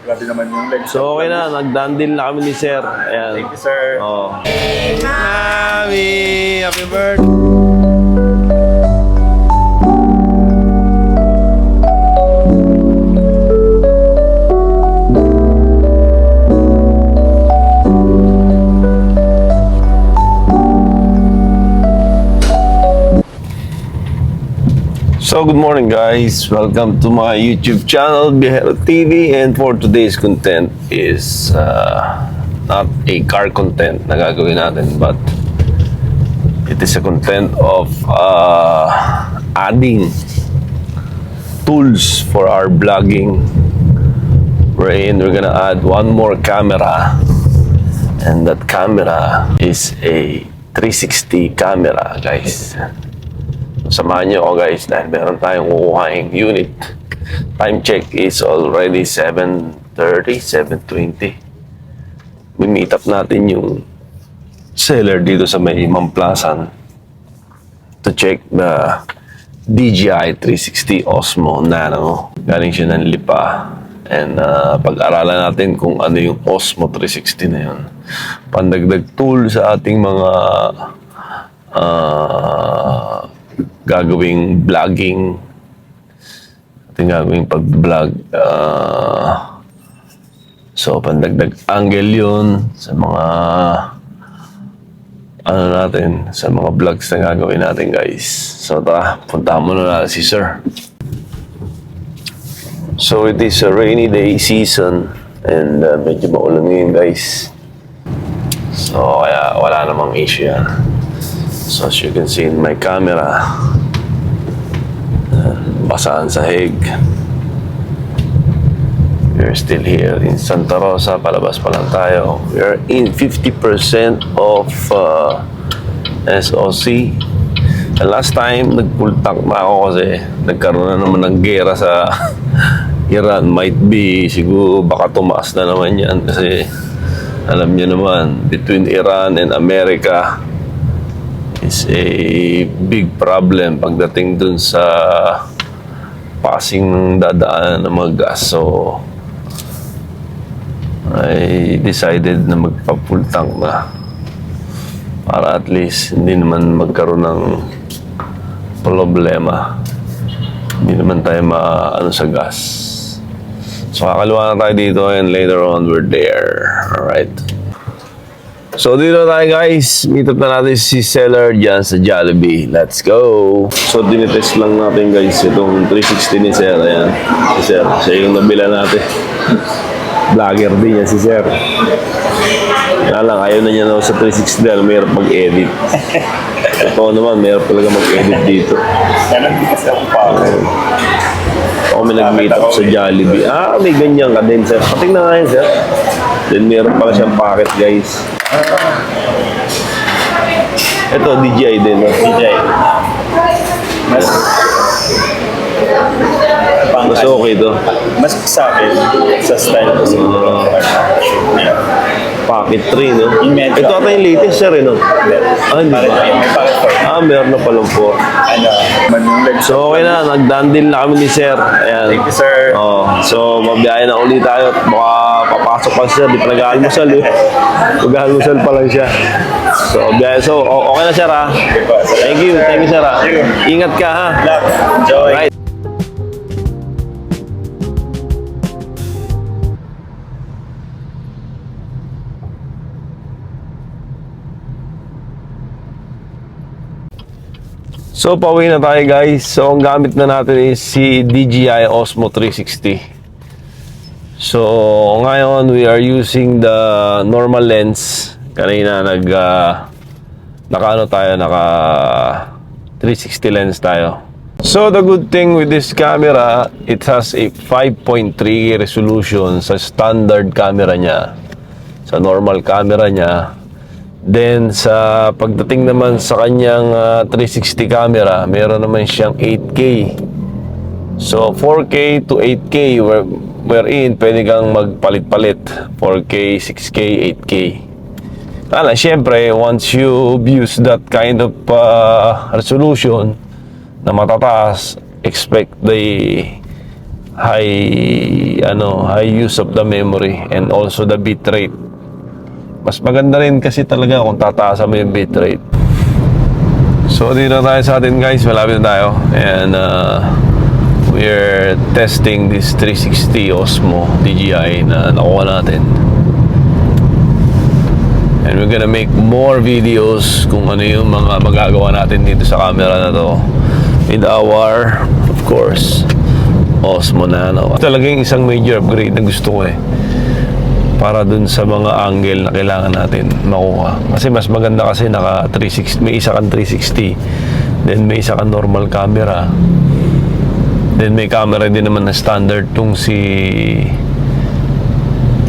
Grabe naman yung legs. So okay na, nag-done deal na kami ni Sir. Ayan. Thank you, sir. Oh. Mami! Happy birthday! So good morning guys, welcome to my YouTube channel Bihero TV, and for today's content is not a car content na gagawin natin, but it is a content of adding tools for our vlogging, wherein we're gonna add one more camera, and that camera is a 360 camera guys. Samahan nyo ako guys dahil meron tayong kukuhaing unit. Time check is already 7:30, 7:20. We-meet up natin yung seller dito sa may Mamplasan to check the DJI 360 Osmo Nano. Galing siya ng Lipa. And pag-aralan natin kung ano yung Osmo 360 na yun. Pandagdag tool sa ating mga gagawing vlogging, ating gagawing pag-vlog. So pandagdag angle yun sa mga ano natin, sa mga vlogs na gagawin natin guys. So tara, punta muna na si Sir. So it is a rainy day season and medyo maulan ngayon guys. So kaya wala namang issue yan. So as you can see in my camera, basaan sahig. We're still here in Santa Rosa, palabas pa lang tayo. We're in 50% of SOC. And last time, nag-full tank na ako kasi nagkaroon na naman ng gera sa Iran. Might be, siguro baka tumaas na naman yan kasi alam niyo naman, between Iran and America is a big problem pagdating dun sa passing ng dadaan ng mga gas. So I decided na magpa-full tank na para at least hindi naman magkaroon ng problema, hindi naman tayo maano sa gas. So kakaluwa na tayo dito and later on we're there. Alright, so dito tayo guys, meet up na natin si seller dyan sa Jollibee. Let's go! So dinitest lang natin guys itong 360 ni Sir. Ayan, si Sir, siya yung nabila natin. Vlogger din yan si Sir. Kaya lang, ayaw na niya na sa 360 dahil mayroon mag-edit. Ito naman, mayroon talaga mag-edit dito. Ako may nag-meet up sa Jollibee. Ah, may ganyan ka din Sir. Pating na nga yun Sir. Then meron pala siyang packet guys. Ito, DJI din. DJI. Mas okay ito. Mas sa akin, sa style ko siguro. Pocket 3, no? Ito ata yung latest, Sir, no? Ah, hindi ba? May packet for Ah, meron na palang po. ano, man yung legs. So, okay na. Nag-done deal na kami ni Sir. Ayan. Thank you, sir. Oh, so, mabiyahe na ulit tayo. Baka papasok pa siya. Di pa nag-aalmusal, eh. Nag-aalmusal pa lang siya. So, biyahe. So, okay na, Sir, ha? Thank you. Thank you, Sir, ha? Ingat ka, ha? Enjoy. Right. So, pauwi na tayo guys. So, ang gamit na natin is si DJI Osmo 360. So, ngayon we are using the normal lens. Kanina naka 360 lens tayo. So, the good thing with this camera, it has a 5.3 resolution sa standard camera niya. Sa normal camera niya. Then, sa pagdating naman sa kanyang 360 camera, meron naman siyang 8K. So, 4K to 8K, wherein pwede kang magpalit-palit. 4K, 6K, 8K. Siyempre, once you use that kind of resolution na matataas, expect the high use of the memory and also the bitrate. Mas maganda rin kasi talaga kung tataasan mo yung bitrate. So dito na tayo sa atin guys, malapit na tayo, and we're testing this 360 Osmo DJI na nakuha natin. And we're gonna make more videos kung ano yung mga magagawa natin dito sa camera na to with our, of course, Osmo Nano. Talagang isang major upgrade na gusto ko para dun sa mga angle na kailangan natin makuha. Kasi mas maganda kasi naka 360, may isa kang 360, then may isa kang normal camera, then may camera din naman na standard tong si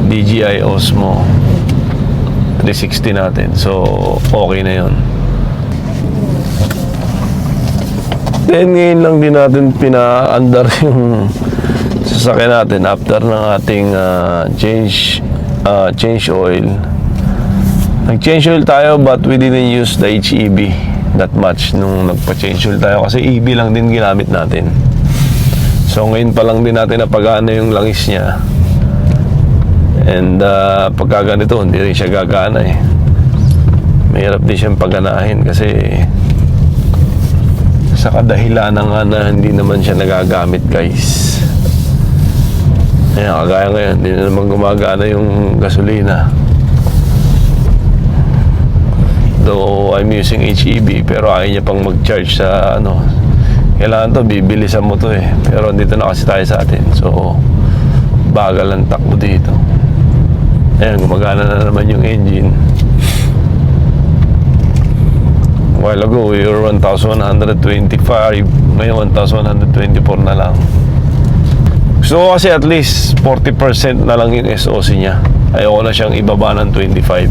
DJI Osmo 360 natin. So okay na yun. Then ngayon lang din natin pina-andar yung sasakyan natin after ng ating change oil. Nag-change oil tayo but we didn't use the HEB that much nung nagpa-change oil tayo kasi EB lang din ginamit natin. So ngayon pa lang din natin napagana yung langis niya. And pagka ganito, hindi rin siya gagana Mahirap din siyang paganahin kasi sa kadahilanan nga na hindi naman siya nagagamit guys. Ayan, kagaya ngayon, hindi na naman gumagana yung gasolina. Though I'm using HEB, pero ayaw niya pang mag-charge sa kailangan to, bibilisan mo to Pero dito na kasi tayo sa atin. So, bagal ang takbo dito. Ayan, gumagana na naman yung engine. A while ago, we were 1,125. Ngayon, 1,124 na lang. Gusto ko kasi at least 40% na lang yung SOC niya. Ayoko na siyang ibaba ng 25.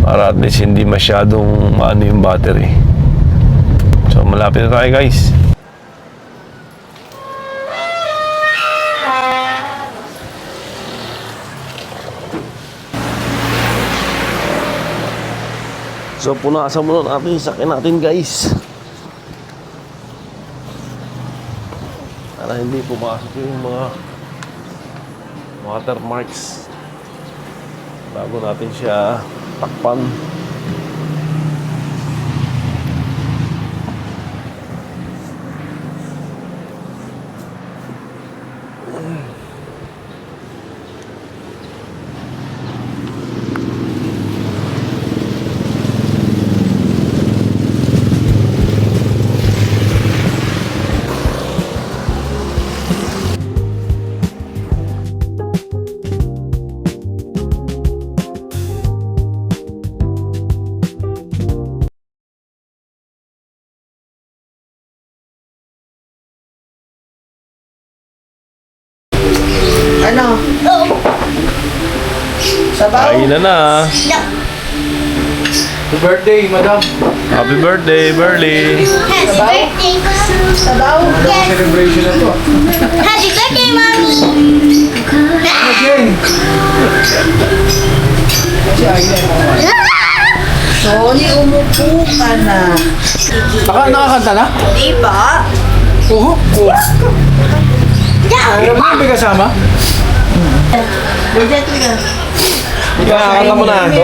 Para at least hindi masyadong maano yung battery. So, malapit na tayo guys. So, punasan muna natin yung sakyan natin guys. Para hindi pumasok yung mga watermarks bago natin siya takpan. Ano? Sabaw? Kain na. Happy birthday, madam. Happy birthday, Burley. Sabaw? Sabaw? Celebration na to. Happy birthday, Mommy! Again. Kasi ayun na. Sony, umupo ka na. Nakakanta na? Di ba? Oo. Alam mo yung may kasama? Budget mo na. Nakakanta mo na ito?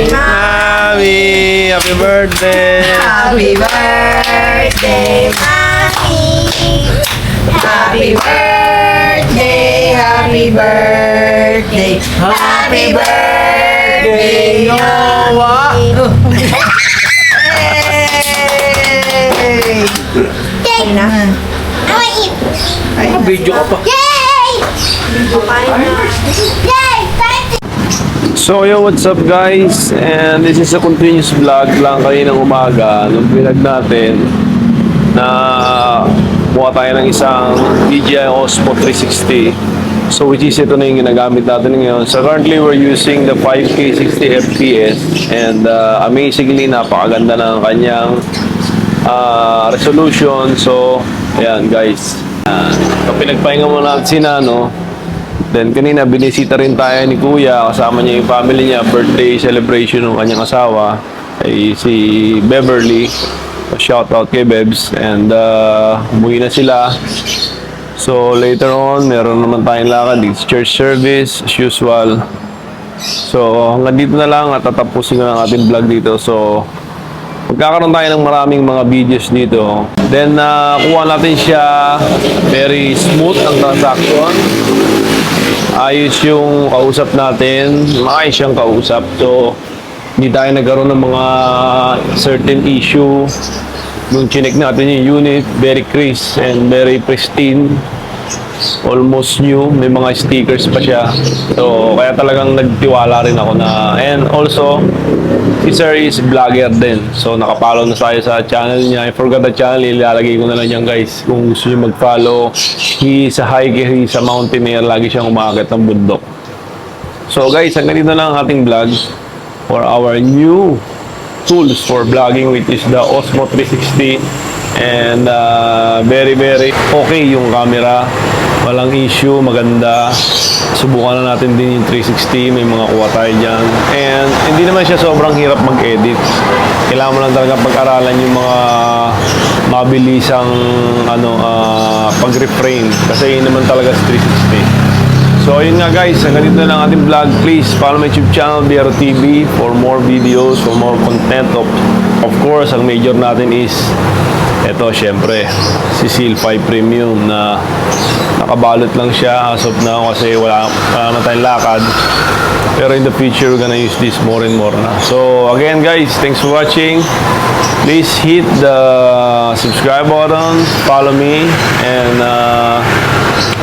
Mami, happy birthday. Happy birthday, Mommy! Happy birthday, happy birthday, happy birthday, Noah! Hey! Yay! Na. I want to eat. Ay, Video ka pa. Yay! Yay! So yo, what's up guys? And this is a continuous vlog lang kaninang umaga nung vlog natin na kuha tayo ng isang DJI Osmo 360. So which is ito na yung ginagamit natin ngayon. So currently we're using the 5K 60 FPS and amazingly napakaganda ng kanyang resolution. So ayan guys, so pinagpahinga muna natin si Nano. Then kanina binisita rin tayo ni Kuya, kasama niya yung family niya, birthday celebration ng kanyang asawa ay si Beverly. shoutout kay Bebs. And umuwi na sila. So later on, meron naman tayong lakad. It's church service as usual. So hanggang dito na lang at tatapusin ko na ang ating vlog dito. So magkakaroon tayo ng maraming mga videos dito. Then kuha natin siya. Very smooth ang transaction. Ayos yung kausap natin. Maayos siyang kausap. So hindi tayo nagkaroon ng mga certain issue. Nung chinek natin yung unit, very crisp and very pristine. Almost new. May mga stickers pa siya. So, kaya talagang nagtiwala rin ako na. And also, si Sir is vlogger din. So, nakapollow na tayo sa channel niya. I forgot the channel. Ilalagay ko na lang yan, guys. Kung gusto nyo mag-follow. He is a hiker. He is a mountaineer. Lagi siyang umakit ng bundok. So, guys, hanggang dito lang ang ating vlog for our new tools for vlogging, which is the Osmo 360. And very okay yung camera, walang issue, maganda. Subukan na natin din yung 360, may mga kuha tayo dyan. And hindi naman siya sobrang hirap mag-edit. Kailangan mo lang talaga pag-aralan yung mga mabilisang pag-reframe, kasi yun naman talaga sa 360. So, yun nga guys, hanggang dito na lang ating vlog. Please follow my YouTube channel, BRO TV, for more videos, for more content. Of course, ang major natin is ito, syempre, si Seal 5 Premium na nakabalot lang siya as of now kasi wala na tayong lakad. Pero in the future, we're gonna use this more and more na. So, again guys, thanks for watching. Please hit the subscribe button, follow me, and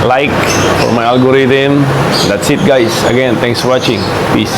like for my algorithm. That's it guys. Again, thanks for watching. Peace.